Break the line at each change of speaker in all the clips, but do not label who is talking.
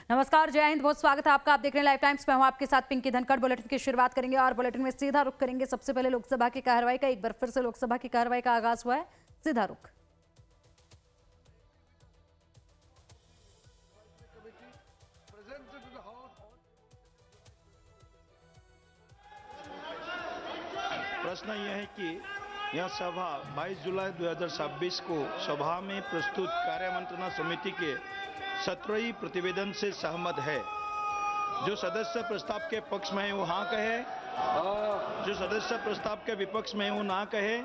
नमस्कार, जय हिंद, बहुत स्वागत है आपका। आप देख रहे हैं लाइव टाइम्स में, हूं आपके साथ पिंकी धनखड़। बुलेटिन की शुरुआत करेंगे और बुलेटिन में सीधा रुख करेंगे सबसे पहले लोकसभा की कार्रवाई का। एक बार फिर से लोकसभा की कार्रवाई का आगाज हुआ है, सीधा रुख।
प्रश्न यह है कि यह सभा 22 जुलाई 2026 को सभा में प्रस्तुत कार्यमंत्रणा समिति के 17वें प्रतिवेदन से सहमत है। जो सदस्य प्रस्ताव के पक्ष में है वो हाँ कहे, जो सदस्य प्रस्ताव के विपक्ष में है वो ना कहे।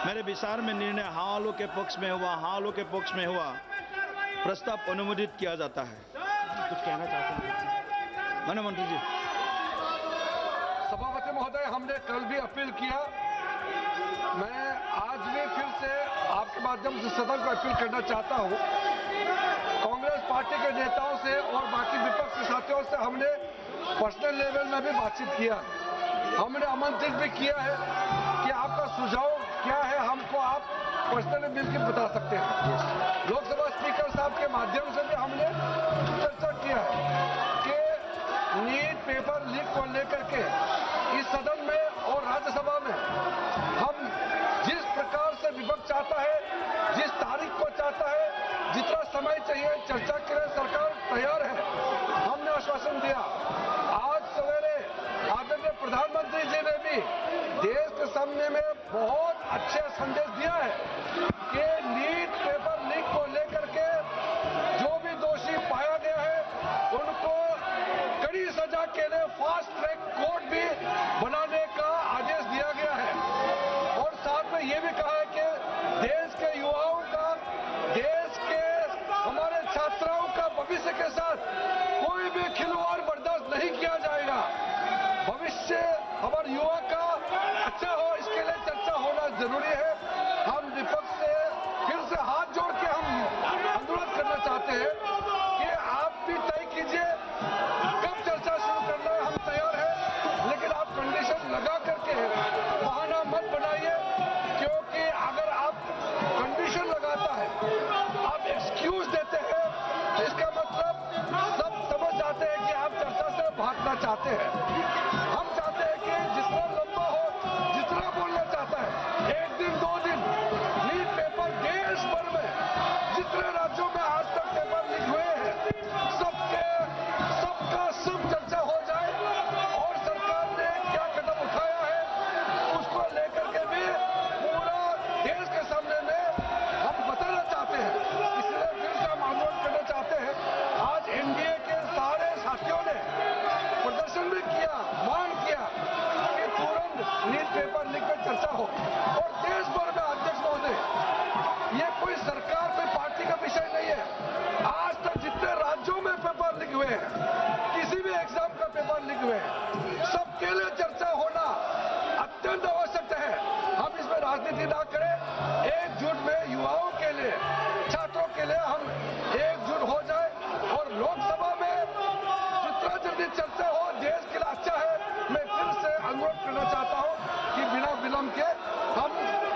मेरे विचार में निर्णय हाँ वालों के पक्ष में हुआ, हाँ वालों के पक्ष में हुआ, प्रस्ताव अनुमोदित किया जाता है। कुछ कहना चाहते हैं माननीय मंत्री जी?
सभापति महोदय, हमने कल भी अपील किया, मैं आज भी फिर से आपके माध्यम से सदन को अपील करना चाहता हूं। कांग्रेस पार्टी के नेताओं से और बाकी विपक्ष के साथियों से हमने पर्सनल लेवल में भी बातचीत किया। हमने आमंत्रित भी किया है कि आपका सुझाव क्या है, हमको आप पर्सनली मिल के बता सकते हैं। लोकसभा स्पीकर साहब के माध्यम से भी हमने चर्चा किया है कि नीट पेपर लीक को लेकर के इस सदन में और राज्यसभा में हम जिस प्रकार से विपक्ष चाहता है, जिस तारीख को चाहता है, जितना समय चाहिए चर्चा के लिए सरकार तैयार है। हमने आश्वासन दिया। आज सवेरे आदरणीय प्रधानमंत्री जी ने भी देश के सामने में बहुत अच्छे संदेश दिया है कि नीट पेपर लीक को लेकर के जो भी दोषी पाया गया है उनको कड़ी सजा के लिए फास्ट ट्रैक कोर्ट भी बनाने का आदेश दिया गया है। और साथ में ये भी कहा है कि देश के युवाओं का, देश के हमारे छात्राओं का भविष्य के साथ कोई भी खिलवाड़ बर्दाश्त नहीं किया जाएगा। भविष्य हमारे युवा का अच्छा हो, इसके लिए चर्चा होना जरूरी है। हम विपक्ष से फिर से हाथ जोड़ के हम अनुरोध करना चाहते हैं कि आप भी तय कीजिए कब चर्चा शुरू करना है, हम तैयार हैं, लेकिन आप कंडीशन लगा करके बहाना मत बनाइए, क्योंकि अगर आप कंडीशन लगाता है, आप एक्सक्यूज देते हैं, तो इसका मतलब सब समझ जाते हैं कि आप चर्चा से भागना चाहते हैं। हम चाहते हैं कि जितना लंबा हो, जितना बोलना चाहता है, एक दिन 2 दिन लीक पेपर देश भर में जितने राज्यों में आज तक पेपर लीक हुए हैं सबका सब चर्चा हो जाए और सरकार ने क्या कदम उठाया है उसको लेकर के भी पूरा देश के सामने में हम बताना चाहते हैं। इसलिए फिर से हम अनुरोध करना चाहते हैं, आज एनडीए के सारे साथियों ने प्रदर्शन भी किया, मांग किया कि तुरंत नीट पेपर लीक पर चर्चा हो। और देश भर में अध्यक्ष महोदय, ये कोई सरकार कोई पार्टी का विषय नहीं है। आज तक जितने राज्यों में पेपर लीक हुए हैं, किसी भी एग्जाम का पेपर लीक हुए हैं, सबके लिए चर्चा होना अत्यंत आवश्यक है। हम इसमें राजनीति ना करें, एकजुट में युवाओं के लिए, छात्रों के लिए हम एकजुट हो जाए और लोकसभा में जितना जल्दी चर्चा हो देश के लिए अच्छा है। मैं फिर से अनुरोध करना चाहता हूं कि बिना विलंब के हम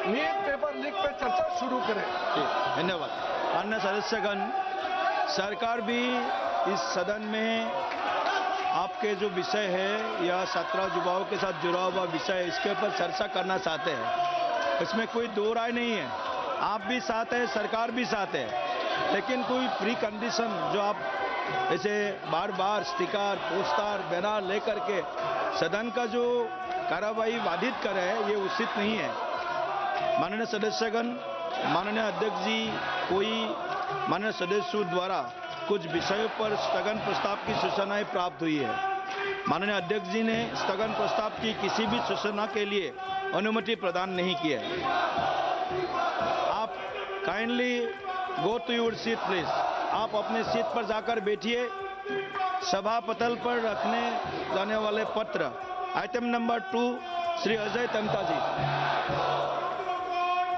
नीट पेपर लीक पे चर्चा शुरू करें।
धन्यवाद। अन्य सदस्यगण, सरकार भी इस सदन में आपके जो विषय है या छात्र युवाओं के साथ जुड़ा हुआ विषय है, इसके ऊपर चर्चा करना चाहते हैं। इसमें कोई दो राय नहीं है। आप भी साथ है, सरकार भी साथ है, लेकिन कोई प्री कंडीशन जो आप ऐसे बार बार स्टिकर, पोस्टर, बैनर लेकर के सदन का जो कार्रवाई बाधित करे, ये उचित नहीं है। माननीय सदस्यगण, माननीय अध्यक्ष जी, कोई माननीय सदस्यों द्वारा कुछ विषयों पर स्थगन प्रस्ताव की सूचनाएं प्राप्त हुई है। माननीय अध्यक्ष जी ने स्थगन प्रस्ताव की किसी भी सूचना के लिए अनुमति प्रदान नहीं की है। आप kindly go to your seat please. आप अपने सीट पर जाकर बैठिए। सभा पटल पर रखने जाने वाले पत्र आइटम नंबर 2, श्री अजय तमता जी।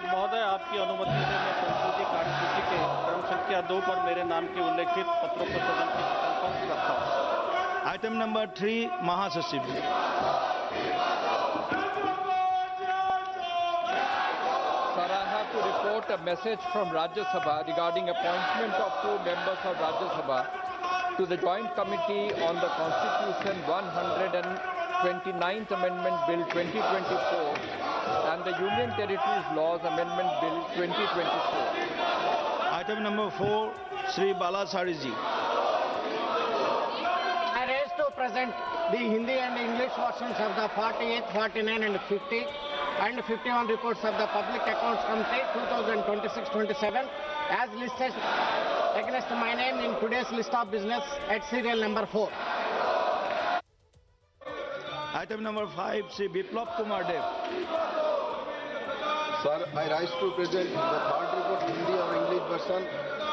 महोदय, आपकी अनुमति से मैं संशोधित कार्यसूची के क्रम संख्या 2 पर मेरे नाम के उल्लेखित पत्रों को सदन के पटल पर रखता हूं।
आइटम नंबर 3, महासचिव जी।
Sir, I have to report a message from Rajya Sabha regarding appointment of 2 members of Rajya Sabha to the Joint Committee on the Constitution 129th Amendment Bill 2024 and the Union Territories Laws Amendment Bill 2024.
Item number 4, Sri Balasari ji.
I raise to present the Hindi and English versions of the 48, 49 and 50 and 51 reports of the Public Accounts Committee 2026-27 as listed against my name in today's list of business at serial number 4.
Item number 5, Sri Biplab Kumar Dev.
Sir, I rise to present the third report Hindi or English version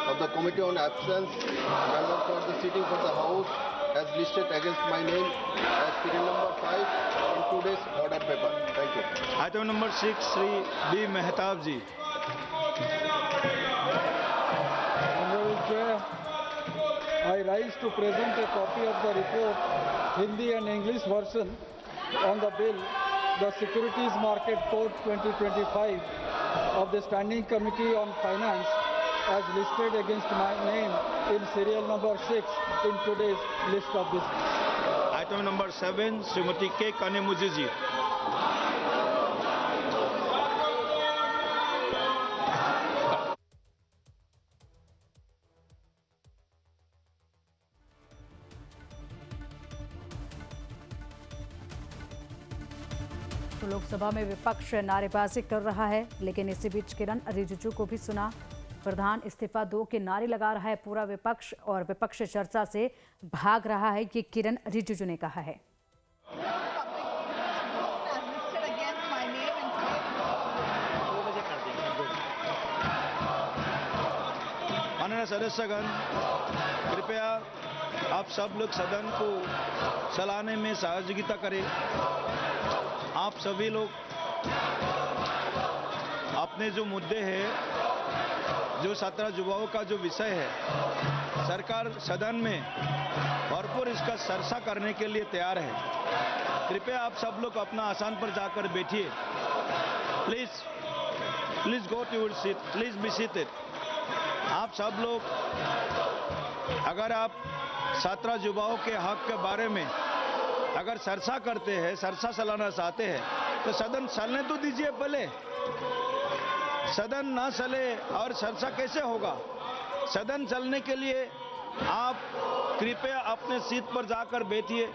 of the Committee on Absence, member for the sitting for the House as listed against my name as serial number 5 in today's order paper. Thank you.
Item number 6, Sri B. Mehtab ji.
Honorable Chair, I rise to present a copy of the report, Hindi and English version, on the bill, the Securities Market Code 2025 of the Standing Committee on Finance as listed against my name in serial number 6 in today's list of business.
Item number 7, Srimati K. Kanemuji ji.
तो लोकसभा में विपक्ष नारेबाजी कर रहा है, लेकिन इसी बीच किरण रिजिजू को भी सुना। प्रधान इस्तीफा दो के नारे लगा रहा है पूरा विपक्ष और विपक्ष चर्चा से भाग रहा है, ये किरण रिजिजू ने कहा है।
माननीय सदस्यगण, कृपया आप सब लोग सदन को चलाने में सहयोगिता करें। आप सभी लोग अपने जो मुद्दे हैं, जो 17 युवाओं का जो विषय है, सरकार सदन में भरपूर इसका चर्चा करने के लिए तैयार है। कृपया आप सब लोग अपना आसन पर जाकर बैठिए। Please go to your seat, please be seated. आप सब लोग अगर आप 17 युवाओं के हक के बारे में अगर चर्चा करते हैं, चर्चा चलाना चाहते हैं, तो सदन चलने तो दीजिए पहले। सदन ना चले और चर्चा कैसे होगा? सदन चलने के लिए आप कृपया अपने सीट पर जाकर बैठिए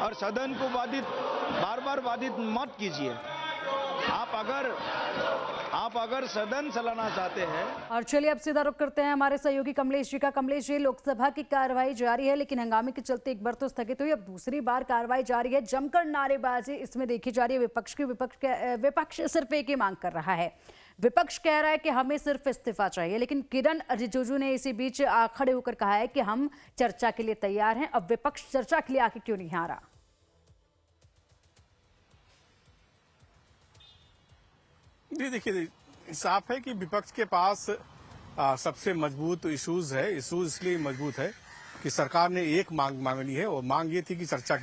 और सदन को बार बार बाधित मत कीजिए। आप अगर सदन चलाना चाहते हैं।
और चलिए अब सीधा रुख करते हैं हमारे सहयोगी कमलेश जी का। कमलेश जी, लोकसभा की कार्रवाई जारी है, लेकिन हंगामे के चलते एक बार तो स्थगित हुई, अब दूसरी बार कार्रवाई जारी है। जमकर नारेबाजी इसमें देखी जा रही है विपक्ष सिर्फ एक ही मांग कर रहा है। विपक्ष कह रहा है कि हमें सिर्फ इस्तीफा चाहिए, लेकिन किरण रिजिजू ने इसी बीच खड़े होकर कहा है कि हम चर्चा के लिए तैयार हैं। अब विपक्ष चर्चा के लिए आके क्यों नहीं आ रहा?
जी देखिए, साफ है कि विपक्ष के पास सबसे मजबूत इश्यूज है। इश्यूज इसलिए मजबूत है कि सरकार ने एक मांग मांगनी है और मांग ये थी कि चर्चा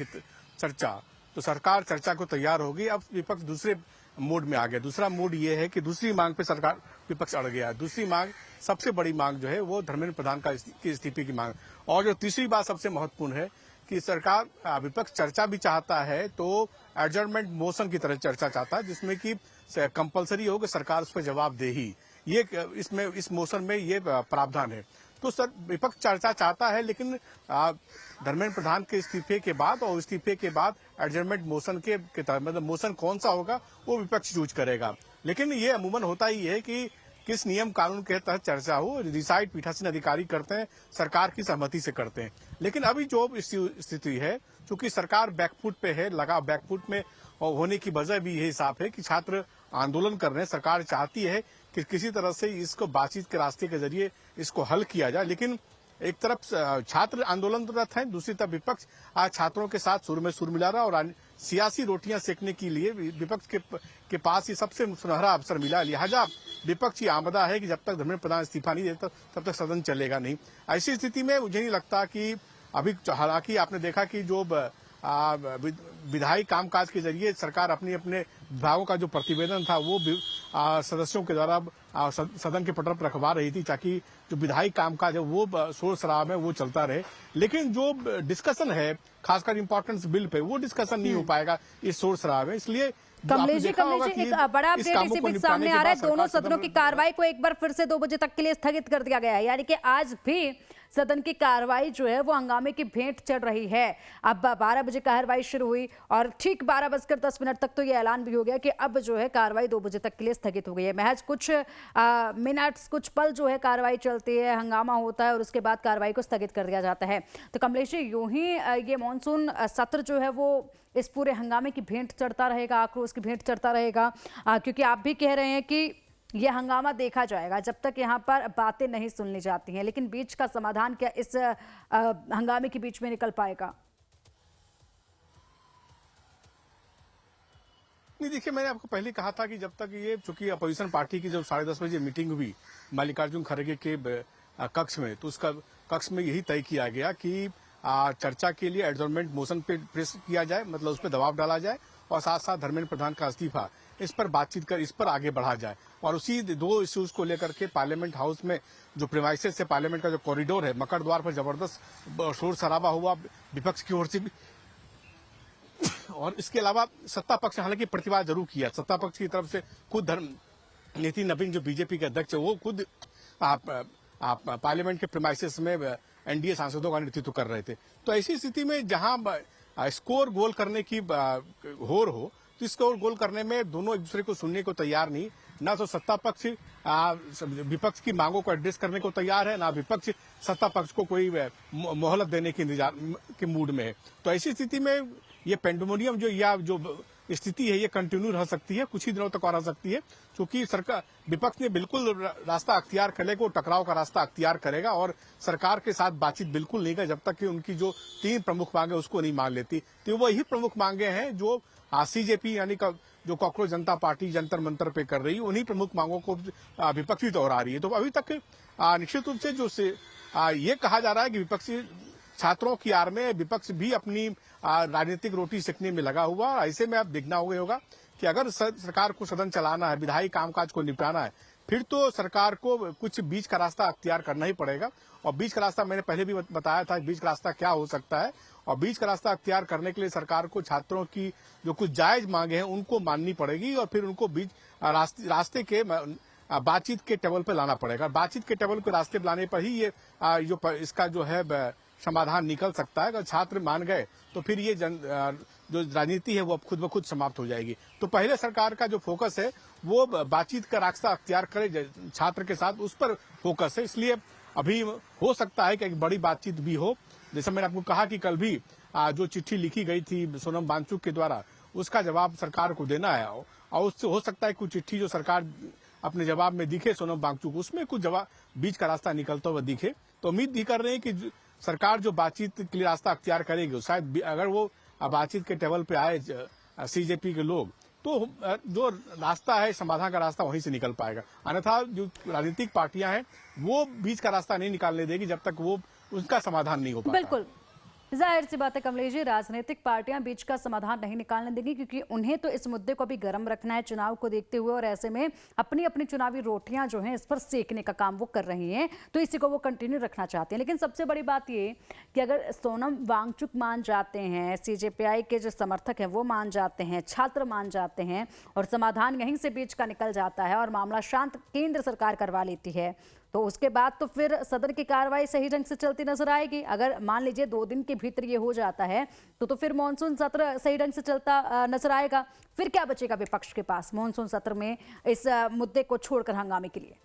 तो सरकार चर्चा को तैयार होगी। अब विपक्ष दूसरे मोड में आ गया। दूसरा मोड ये है कि दूसरी मांग पे सरकार विपक्ष अड़ गया। दूसरी मांग, सबसे बड़ी मांग जो है वो धर्मेंद्र प्रधान का इस्तीफे की मांग। और जो तीसरी बात सबसे महत्वपूर्ण है कि सरकार, विपक्ष चर्चा भी चाहता है तो एडजर्नमेंट मोशन की तरह चर्चा चाहता है, जिसमें कि कंपलसरी हो कि सरकार उस पर जवाब दे ही। ये इस मोशन में ये प्रावधान है। तो सर, विपक्ष चर्चा चाहता है, लेकिन धर्मेंद्र प्रधान के इस्तीफे के बाद और इस्तीफे के बाद एडजर्नमेंट मोशन के तहत, मतलब मोशन कौन सा होगा वो विपक्ष चूज करेगा। लेकिन ये अमूमन होता ही है कि किस नियम कानून के तहत चर्चा हो, डिसाइड पीठासीन अधिकारी करते हैं, सरकार की सहमति से करते हैं। लेकिन अभी जो स्थिति है, चूंकि सरकार बैकफुट पे है, लगा बैकफुट में होने की वजह भी यही साफ है कि छात्र आंदोलन कर रहे हैं। सरकार चाहती है कि किसी तरह से इसको बातचीत के रास्ते के जरिए इसको हल किया जाए, लेकिन एक तरफ छात्र आंदोलनरत हैं, दूसरी तरफ विपक्ष आज छात्रों के साथ सुर में सुर मिला रहा और सियासी रोटियां सेकने के लिए विपक्ष के पास ये सबसे सुनहरा अवसर मिला। लिहाजा विपक्ष की आमदा है कि जब तक धर्मेंद्र प्रधान इस्तीफा नहीं देता तब तक सदन चलेगा नहीं। ऐसी स्थिति में मुझे नहीं लगता कि अभी, हालांकि आपने देखा कि जो विधायी कामकाज के जरिए सरकार अपने विभागों का जो प्रतिवेदन था वो सदस्यों के द्वारा सदन के पटल पर रखवा रही थी, ताकि जो विधायी कामकाज है वो शोर शराब है वो चलता रहे। लेकिन जो डिस्कशन है खासकर इंपॉर्टेंस बिल पे, वो डिस्कशन नहीं हो पाएगा इस शोर शराब में। इसलिए
कमलेश जी एक बड़ा अपडेट इसी बीच सामने आ रहा है। दोनों सदनों की कार्रवाई को एक बार फिर से 2 बजे तक के लिए स्थगित कर दिया गया है, यानी कि आज भी सदन की कार्रवाई जो है वो हंगामे की भेंट चढ़ रही है। अब 12 बजे कार्रवाई शुरू हुई और ठीक 12:10 तक तो ये ऐलान भी हो गया कि अब जो है कार्रवाई 2 बजे तक के लिए स्थगित हो गई है। महज कुछ मिनट्स, कुछ पल जो है कार्रवाई चलती है, हंगामा होता है और उसके बाद कार्रवाई को स्थगित कर दिया जाता है। तो कमलेश जी, यूं ही ये मानसून सत्र जो है वो इस पूरे हंगामे की भेंट चढ़ता रहेगा, आक्रोश की भेंट चढ़ता रहेगा, क्योंकि आप भी कह रहे हैं कि यह हंगामा देखा जाएगा जब तक यहाँ पर बातें नहीं सुन ली जाती हैं। लेकिन बीच का समाधान क्या इस हंगामे के बीच में निकल पाएगा?
नहीं, देखिए, मैंने आपको पहले कहा था कि जब तक ये, चूंकि अपोजिशन पार्टी की जब 10:30 बजे मीटिंग हुई मल्लिकार्जुन खड़गे के कक्ष में, तो उस कक्ष में यही तय किया गया कि चर्चा के लिए एडजॉर्नमेंट मोशन पे प्रेस किया जाए, मतलब उस पर दबाव डाला जाए और साथ साथ धर्मेंद्र प्रधान का इस्तीफा, इस पर बातचीत कर इस पर आगे बढ़ा जाए। और उसी 2 इश्यूज को लेकर के पार्लियामेंट हाउस में जो प्रीमाइसेस है, पार्लियामेंट का जो कॉरिडोर है, मकर द्वार पर जबरदस्त शोर शराबा हुआ विपक्ष की ओर से भी, और इसके अलावा सत्ता पक्ष हालांकि प्रतिवाद जरूर किया। सत्ता पक्ष की तरफ से खुद नितिन नवीन जो बीजेपी के अध्यक्ष है, वो खुद पार्लियामेंट के प्रीमाइसेस में एनडीए सांसदों का नेतृत्व कर रहे थे। तो ऐसी स्थिति में जहां स्कोर गोल करने की होड़ हो, तो स्कोर गोल करने में दोनों एक दूसरे को सुनने को तैयार नहीं, ना तो सत्ता पक्ष विपक्ष की मांगों को एड्रेस करने को तैयार है, ना विपक्ष सत्ता पक्ष को कोई मोहलत देने के मूड में है। तो ऐसी स्थिति में ये पेंडुमोनियम जो स्थिति है ये कंटिन्यू रह सकती है, कुछ ही दिनों तक और रह सकती है, क्योंकि सरकार विपक्ष ने बिल्कुल रास्ता अख्तियार कर लेगा, वो टकराव का रास्ता अख्तियार करेगा और सरकार के साथ बातचीत बिल्कुल नहीं कर जब तक कि उनकी जो 3 प्रमुख मांगे उसको नहीं मान लेती। तो वही प्रमुख मांगे हैं जो सीजेपी यानी जो कॉकरोच जनता पार्टी जंतर मंतर पे कर रही है, उन्हीं प्रमुख मांगों को विपक्ष भी दोहरा रही है। तो अभी तक निश्चित रूप से जो ये कहा जा रहा है कि विपक्षी छात्रों की आड़ में विपक्ष भी अपनी राजनीतिक रोटी सेकने में लगा हुआ। ऐसे में अब देखना होगा कि अगर सरकार को सदन चलाना है, विधायी कामकाज को निपटाना है, फिर तो सरकार को कुछ बीच का रास्ता अख्तियार करना ही पड़ेगा। और बीच का रास्ता मैंने पहले भी बताया था, बीच का रास्ता क्या हो सकता है। और बीच का रास्ता अख्तियार करने के लिए सरकार को छात्रों की जो कुछ जायज मांगे हैं उनको माननी पड़ेगी और फिर उनको बीच रास्ते के बातचीत के टेबल पर लाना पड़ेगा। बातचीत के टेबल पर रास्ते पर लाने पर ही ये इसका जो है समाधान निकल सकता है। अगर छात्र मान गए तो फिर ये जो राजनीति है वो अब खुद ब खुद समाप्त हो जाएगी। तो पहले सरकार का जो फोकस है वो बातचीत का रास्ता अख्तियार करे छात्र के साथ, उस पर फोकस है। इसलिए अभी हो सकता है कि एक बड़ी बातचीत भी हो। जैसे मैंने आपको कहा कि कल भी जो चिट्ठी लिखी गई थी सोनम वांगचुक के द्वारा, उसका जवाब सरकार को देना है और उससे हो सकता है कुछ चिट्ठी जो सरकार अपने जवाब में दिखे सोनम वांगचुक, उसमें कुछ जवाब बीच का रास्ता निकलता हुआ दिखे। तो उम्मीद भी कर रहे हैं कि सरकार जो बातचीत के लिए रास्ता अख्तियार करेगी, शायद अगर वो बातचीत के टेबल पे आए सीजेपी के लोग, तो जो रास्ता है समाधान का रास्ता वहीं से निकल पाएगा। अन्यथा जो राजनीतिक पार्टियां हैं वो बीच का रास्ता नहीं निकालने देगी जब तक वो उसका समाधान नहीं हो पाता।
बिल्कुल, जाहिर सी बात है कमलेश जी, राजनीतिक पार्टियां बीच का समाधान नहीं निकालने देंगी, क्योंकि उन्हें तो इस मुद्दे को भी गर्म रखना है चुनाव को देखते हुए, और ऐसे में अपनी अपनी चुनावी रोटियां जो हैं इस पर सेकने का काम वो कर रही हैं, तो इसी को वो कंटिन्यू रखना चाहते हैं। लेकिन सबसे बड़ी बात ये कि अगर सोनम वांगचुक मान जाते हैं, सीजेपीआई के जो समर्थक हैं वो मान जाते हैं, छात्र मान जाते हैं और समाधान यहीं से बीच का निकल जाता है और मामला शांत केंद्र सरकार करवा लेती है, तो उसके बाद तो फिर सदन की कार्रवाई सही ढंग से चलती नजर आएगी। अगर मान लीजिए 2 दिन के भीतर ये हो जाता है तो फिर मॉनसून सत्र सही ढंग से चलता नजर आएगा। फिर क्या बचेगा विपक्ष के पास मॉनसून सत्र में इस मुद्दे को छोड़कर हंगामे के लिए?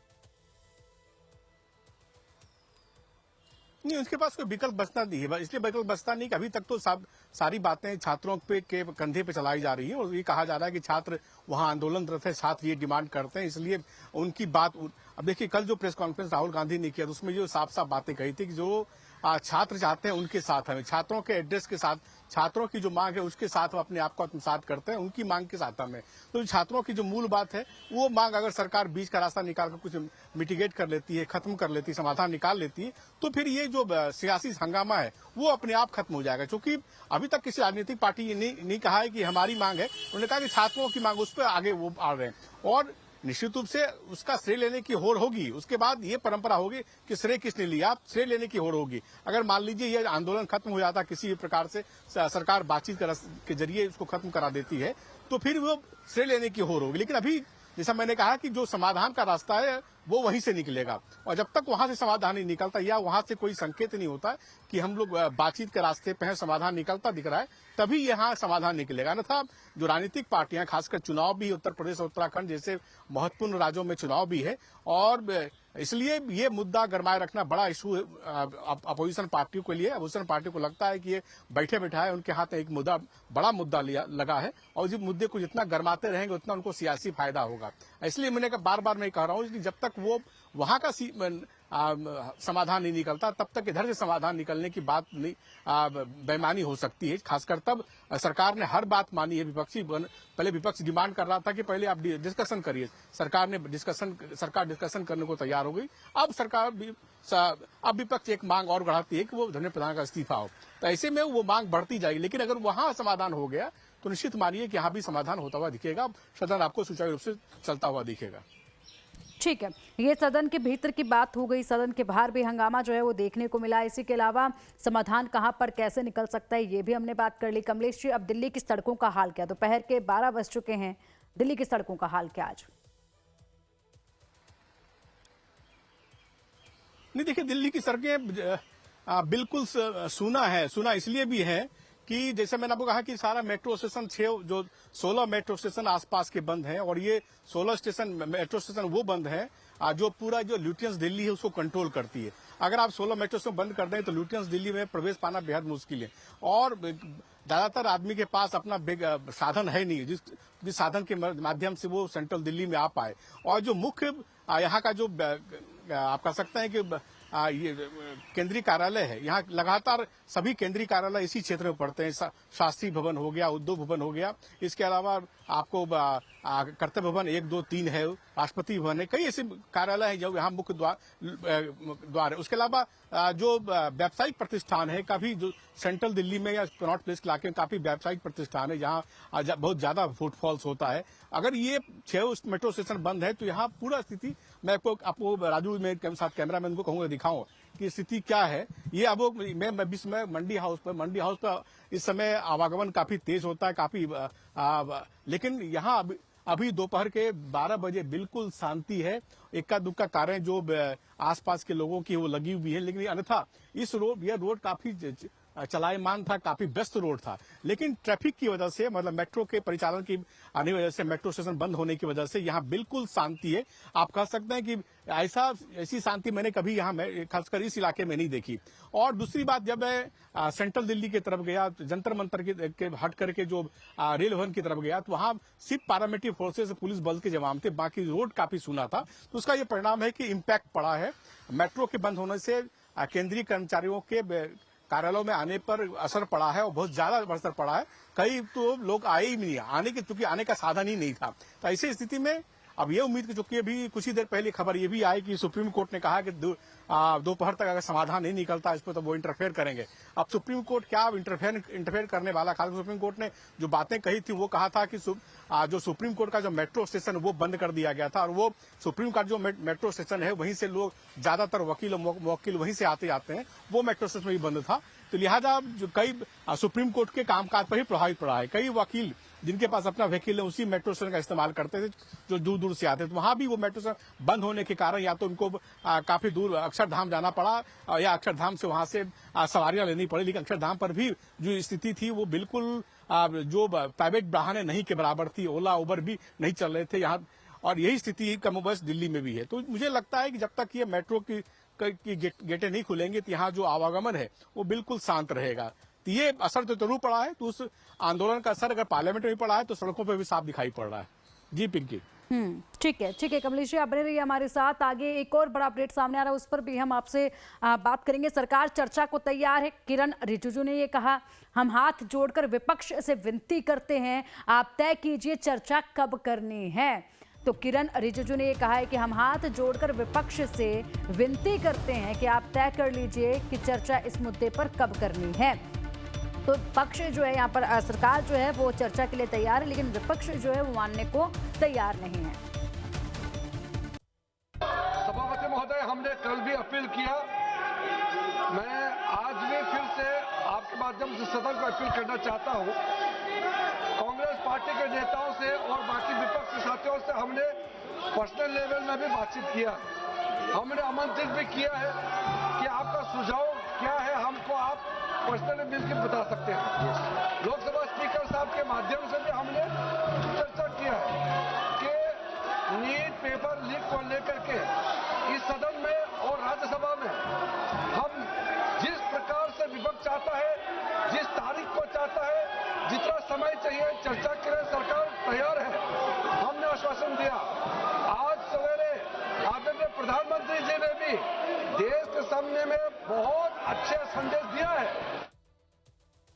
नहीं, उसके पास कोई विकल्प बचता नहीं है। इसलिए विकल्प बचता नहीं कि अभी तक तो सारी बातें छात्रों के कंधे पे चलाई जा रही है और ये कहा जा रहा है कि छात्र वहां आंदोलनरत है, छात्र ये डिमांड करते हैं, इसलिए उनकी बात। अब देखिए, कल जो प्रेस कॉन्फ्रेंस राहुल गांधी ने किया उसमें जो साफ साफ बातें कही थी कि जो छात्र चाहते हैं उनके साथ हमें, छात्रों के एड्रेस के साथ, छात्रों की जो मांग है उसके साथ हम अपने आप को आत्मसात करते हैं, उनकी मांग के साथ हमें। तो छात्रों की जो मूल बात है वो मांग अगर सरकार बीच का रास्ता निकाल कर कुछ मिटिगेट कर लेती है, खत्म कर लेती है, समाधान निकाल लेती है, तो फिर ये जो सियासी हंगामा है वो अपने आप खत्म हो जाएगा। क्योंकि अभी तक किसी राजनीतिक पार्टी ये नहीं कहा है कि हमारी मांग है, उन्होंने कहा कि छात्रों की मांग, उस पर आगे वो आ रहे हैं। और निश्चित रूप से उसका श्रेय लेने की होड़ होगी। उसके बाद ये परंपरा होगी कि श्रेय किसने लिया, श्रेय लेने की होड़ होगी। अगर मान लीजिए ये आंदोलन खत्म हो जाता किसी भी प्रकार से, सरकार बातचीत के जरिए इसको खत्म करा देती है, तो फिर वो श्रेय लेने की होड़ होगी। लेकिन अभी जैसा मैंने कहा कि जो समाधान का रास्ता है वो वहीं से निकलेगा, और जब तक वहां से समाधान नहीं निकलता या वहां से कोई संकेत नहीं होता कि हम लोग बातचीत के रास्ते पे हैं, समाधान निकलता दिख रहा है, तभी यहाँ समाधान निकलेगा। अन्यथा जो राजनीतिक पार्टियां, खासकर चुनाव भी उत्तर प्रदेश और उत्तराखंड जैसे महत्वपूर्ण राज्यों में चुनाव भी है, और इसलिए ये मुद्दा गरमाए रखना बड़ा इशू है अपोजिशन पार्टियों के लिए। अपोजिशन पार्टी को लगता है कि ये बैठे बैठाए उनके हाथ में एक मुद्दा, बड़ा मुद्दा लगा है, और जिस मुद्दे को जितना गरमाते रहेंगे उतना उनको सियासी फायदा होगा। इसलिए मैंने बार बार मैं कह रहा हूँ कि जब तक वो वहां का समाधान नहीं निकलता, तब तक इधर से समाधान निकलने की बात नहीं, बेईमानी हो सकती है। खासकर तब सरकार ने हर बात मानी है। पहले विपक्ष डिमांड कर रहा था कि पहले आप डिस्कशन करिए, सरकार डिस्कशन करने को तैयार हो गई। अब विपक्ष एक मांग और बढ़ाती है कि वो धर्मेंद्र प्रधान का इस्तीफा हो, तो ऐसे में वो मांग बढ़ती जाएगी। लेकिन अगर वहां समाधान हो गया तो निश्चित मानिए कि यहाँ भी समाधान होता हुआ दिखेगा, सदन आपको सुचारू रूप से चलता हुआ दिखेगा।
ठीक है, ये सदन के भीतर की बात हो गई। सदन के बाहर भी हंगामा जो है वो देखने को मिला। इसी के अलावा समाधान कहां पर कैसे निकल सकता है ये भी हमने बात कर ली। कमलेश जी, अब दिल्ली की सड़कों का हाल क्या? दोपहर के 12 बज चुके हैं, दिल्ली की सड़कों का हाल क्या आज?
नहीं, देखिए, दिल्ली की सड़कें बिल्कुल सूना है। सूना इसलिए भी है कि जैसे मैंने आपको कहा कि सारा मेट्रो स्टेशन 16 मेट्रो स्टेशन आसपास के बंद हैं, और ये 16 मेट्रो स्टेशन वो बंद है जो पूरा जो ल्यूटियंस दिल्ली है उसको कंट्रोल करती है। अगर आप 16 मेट्रो स्टेशन बंद कर दें तो ल्यूटियंस दिल्ली में प्रवेश पाना बेहद मुश्किल है, और ज्यादातर आदमी के पास अपना साधन है नहीं जिस साधन के माध्यम से वो सेंट्रल दिल्ली में आ पाए। और जो मुख्य यहाँ का जो आप कह सकते हैं कि ये केंद्रीय कार्यालय है, यहाँ लगातार सभी केंद्रीय कार्यालय इसी क्षेत्र में पड़ते हैं। शास्त्री भवन हो गया, उद्योग भवन हो गया, इसके अलावा आपको कर्तव्य भवन 1, 2, 3 है, राष्ट्रपति भवन है, कई ऐसे कार्यालय हैं जो यहाँ मुख्य द्वार है। उसके अलावा जो व्यावसायिक प्रतिष्ठान है, काफी जो सेंट्रल दिल्ली में या कनॉट प्लेस इलाके में काफी व्यावसायिक प्रतिष्ठान है जहाँ बहुत ज्यादा फुटफॉल्स होता है। अगर ये 6 मेट्रो स्टेशन बंद है तो यहाँ पूरा स्थिति, मैं आपको राजू मेरे साथ कैमरामैन को कहूंगा दिखाऊं कि स्थिति क्या है। ये अब मैं मंडी हाउस पर इस समय आवागमन काफी तेज होता है, काफी लेकिन यहाँ अभी दोपहर के 12 बजे बिल्कुल शांति है। इक्का दुक्का कारें जो आसपास के लोगों की वो लगी हुई है, लेकिन अन्यथा यह रोड काफी चलायमान था, काफी व्यस्त रोड था। लेकिन ट्रैफिक की वजह से, मतलब मेट्रो के परिचालन की आने वजह से, मेट्रो स्टेशन बंद होने की वजह से यहाँ बिल्कुल शांति है। आप कह सकते हैं कि ऐसी शांति मैंने कभी यहाँ खासकर इस इलाके में नहीं देखी। और दूसरी बात, जब मैं सेंट्रल दिल्ली की तरफ गया, जंतर मंतर के हट करके जो रेल भवन की तरफ गया, तो वहां सिर्फ पैरामिलिट्री फोर्सेस, पुलिस बल के जवान थे, बाकी रोड काफी सूना था। तो उसका ये परिणाम है कि इम्पैक्ट पड़ा है। मेट्रो के बंद होने से केंद्रीय कर्मचारियों के कार्यालयों में आने पर असर पड़ा है, और बहुत ज्यादा असर पड़ा है। कई तो लोग आए ही नहीं, क्योंकि आने का साधन ही नहीं था। तो ऐसी स्थिति में अब ये उम्मीद, चूंकि अभी कुछ ही देर पहले खबर ये भी आई कि सुप्रीम कोर्ट ने कहा कि दोपहर तक अगर समाधान नहीं निकलता इस पर तो वो इंटरफेयर करेंगे। अब सुप्रीम कोर्ट क्या इंटरफेयर करने वाला? खासकर सुप्रीम कोर्ट ने जो बातें कही थी वो कहा था कि जो सुप्रीम कोर्ट का जो मेट्रो स्टेशन वो बंद कर दिया गया था, और वो सुप्रीम कोर्ट जो मेट्रो स्टेशन है वहीं से लोग ज्यादातर वकील और मुवक्किल वहीं से आते हैं, वो मेट्रो स्टेशन भी बंद था। तो लिहाजा कई सुप्रीम कोर्ट के कामकाज पर ही प्रभावित पड़ा है। कई वकील जिनके पास अपना व्हीकल है उसी मेट्रो स्टेशन का इस्तेमाल करते थे, जो दूर दूर से आते थे। वहां भी वो मेट्रो स्टेशन बंद होने के कारण या तो उनको काफी दूर अक्षरधाम जाना पड़ा, या अक्षरधाम से वहां से सवारियां लेनी पड़ी। लेकिन अक्षरधाम पर भी जो स्थिति थी वो बिल्कुल जो प्राइवेट वाहन नहीं के बराबर थी, ओला उबर भी नहीं चल रहे थे यहाँ, और यही स्थिति कमोबेश दिल्ली में भी है। तो मुझे लगता है कि जब तक ये मेट्रो की गेटें नहीं खुलेंगी तो यहाँ जो आवागमन है वो बिल्कुल शांत रहेगा। तो ये असर तो जरूर पड़ा है। तो उस आंदोलन का असर अगर पार्लियामेंट में भी पड़ा है तो सड़कों पर भी साफ दिखाई पड़ रहा है। जी पिंकी।
ठीक है कमलेश जी, आप बने रहिए हमारे साथ। आगे एक और बड़ा अपडेट सामने आ रहा है, उस पर भी हम आपसे बात करेंगे। सरकार चर्चा को तैयार है। किरण रिजिजू ने ये कहा, हम हाथ जोड़कर विपक्ष से विनती करते हैं, आप तय कीजिए चर्चा कब करनी है। तो किरण रिजिजू ने ये कहा है कि हम हाथ जोड़कर विपक्ष से विनती करते हैं कि आप तय कर लीजिए कि चर्चा इस मुद्दे पर कब करनी है। तो पक्ष जो है यहाँ पर, सरकार जो है वो चर्चा के लिए तैयार है, लेकिन विपक्ष जो है वो मानने को तैयार नहीं है।
माध्यम से सदन को अपील करना चाहता हूं, कांग्रेस पार्टी के नेताओं से और बाकी विपक्ष के साथियों से हमने पर्सनल लेवल में भी बातचीत किया है। हमने आमंत्रित भी किया है कि आपका सुझाव क्या है हमको आप पर्सनली मिलकर बता सकते हैं। लोकसभा स्पीकर साहब के माध्यम से भी हमने चर्चा किया है कि नीट पेपर लीक को लेकर के इस सदन में और राज्यसभा में हम जिस प्रकार से विपक्ष चाहता है, जिस तारीख को चाहता है, जितना समय चाहिए चर्चा के लिए